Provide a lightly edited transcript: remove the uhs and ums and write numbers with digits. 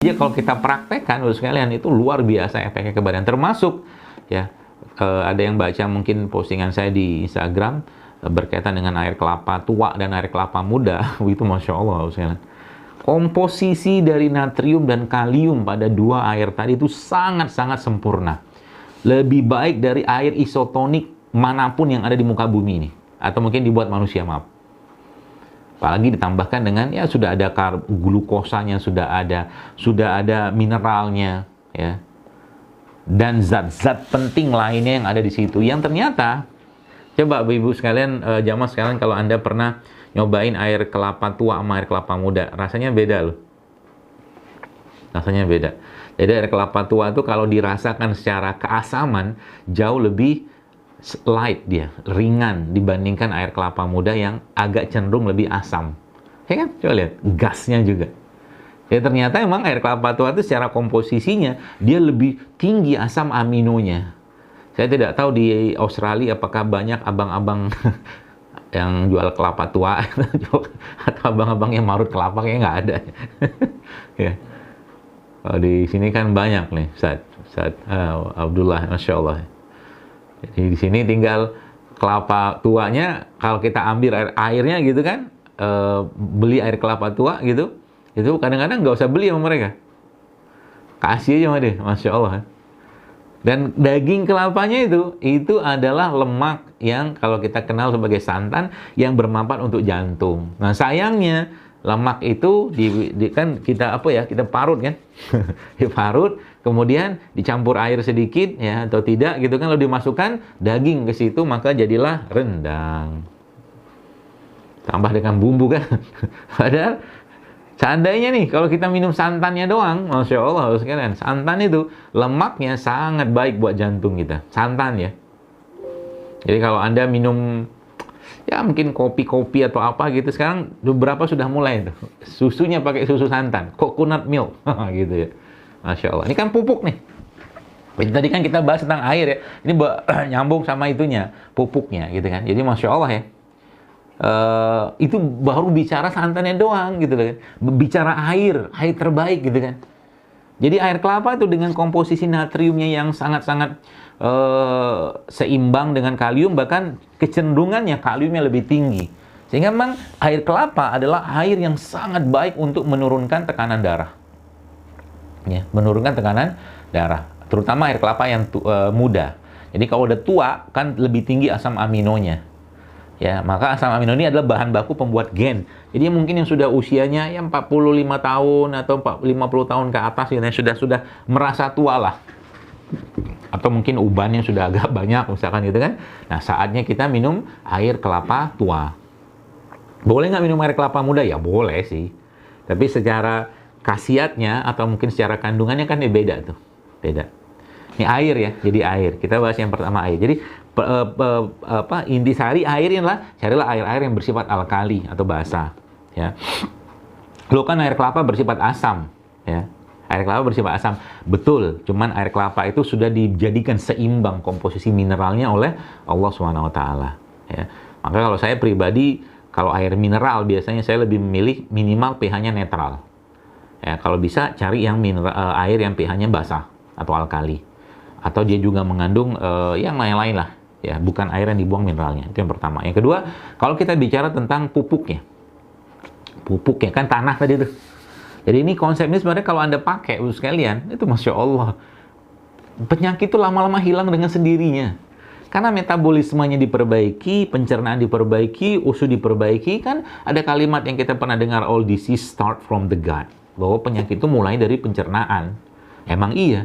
Jadi kalau kita praktekkan, Bapak sekalian, itu luar biasa efeknya ke badan. Termasuk ya, ada yang baca mungkin postingan saya di Instagram berkaitan dengan air kelapa tua dan air kelapa muda. Itu Masya Allah, Bapak sekalian. Komposisi dari natrium dan kalium pada dua air tadi itu sangat-sangat sempurna. Lebih baik dari air isotonik manapun yang ada di muka bumi ini. Atau mungkin dibuat manusia, maaf. Apalagi ditambahkan dengan ya sudah ada glukosanya, sudah ada mineralnya, ya, dan zat-zat penting lainnya yang ada di situ. Yang ternyata, coba Ibu sekalian, jamaah sekalian, kalau Anda pernah nyobain air kelapa tua sama air kelapa muda, rasanya beda loh. Rasanya beda. Jadi air kelapa tua itu kalau dirasakan secara keasaman jauh lebih light, dia ringan dibandingkan air kelapa muda yang agak cenderung lebih asam. Ya kan? Coba lihat gasnya juga. Ya ternyata emang air kelapa tua itu secara komposisinya dia lebih tinggi asam aminonya. Saya tidak tahu di Australia apakah banyak abang-abang yang jual kelapa tua atau abang-abang yang marut kelapa, kayaknya nggak ada. Ya. Kalau di sini kan banyak nih, Ustaz Abdullah, Masya Allah. Jadi di sini tinggal kelapa tuanya, kalau kita ambil airnya gitu kan, beli air kelapa tua gitu, itu kadang-kadang nggak usah beli sama mereka. Kasih aja sama dia, Masya Allah. Dan daging kelapanya itu adalah lemak yang kalau kita kenal sebagai santan yang bermanfaat untuk jantung. Nah sayangnya, lemak itu kan kita kita parut kan, diparut, kemudian dicampur air sedikit ya atau tidak gitu kan, lalu dimasukkan daging ke situ, maka jadilah rendang. Tambah dengan bumbu kan. Padahal seandainya nih kalau kita minum santannya doang, Masya Allah sekalian, santan itu lemaknya sangat baik buat jantung kita. Santan ya. Jadi kalau Anda minum ya mungkin kopi-kopi atau apa gitu, sekarang beberapa sudah mulai tuh susunya pakai susu santan, coconut milk gitu ya. Masya Allah, ini kan pupuk nih. Tadi kan kita bahas tentang air ya, ini nyambung sama itunya, pupuknya gitu kan. Jadi Masya Allah ya, itu baru bicara santannya doang gitu kan, bicara air terbaik gitu kan. Jadi air kelapa itu dengan komposisi natriumnya yang sangat-sangat seimbang dengan kalium, bahkan kecenderungannya kaliumnya lebih tinggi. Sehingga memang air kelapa adalah air yang sangat baik untuk menurunkan tekanan darah. Ya, menurunkan tekanan darah, terutama air kelapa yang muda. Jadi kalau udah tua kan lebih tinggi asam aminonya. Ya, maka asam amino ini adalah bahan baku pembuat gen. Jadi mungkin yang sudah usianya ya 45 tahun atau 50 tahun ke atas ya, sudah merasa tua lah. Atau mungkin ubannya sudah agak banyak misalkan gitu kan. Nah, saatnya kita minum air kelapa tua. Boleh nggak minum air kelapa muda? Ya boleh sih. Tapi secara khasiatnya atau mungkin secara kandungannya kan beda tuh. Beda. Ini air ya, jadi air. Kita bahas yang pertama air. Jadi intisari air inilah, carilah air-air yang bersifat alkali atau basah. Ya. Lo kan air kelapa bersifat asam, ya. Air kelapa bersifat asam, betul. Cuman air kelapa itu sudah dijadikan seimbang komposisi mineralnya oleh Allah Subhanahu Wa Taala. Ya. Maka kalau saya pribadi, kalau air mineral biasanya saya lebih memilih minimal pH-nya netral. Ya, kalau bisa cari yang air yang pH-nya basah atau alkali. Atau dia juga mengandung yang lain-lain lah, ya, bukan air yang dibuang mineralnya. Itu yang pertama. Yang kedua, kalau kita bicara tentang pupuknya kan tanah tadi tuh. Jadi ini konsep ini sebenarnya kalau Anda pakai sekalian, itu Masya Allah, penyakit itu lama-lama hilang dengan sendirinya. Karena metabolismenya diperbaiki, pencernaan diperbaiki, usus diperbaiki. Kan ada kalimat yang kita pernah dengar, all disease start from the gut, bahwa penyakit itu mulai dari pencernaan. Emang iya.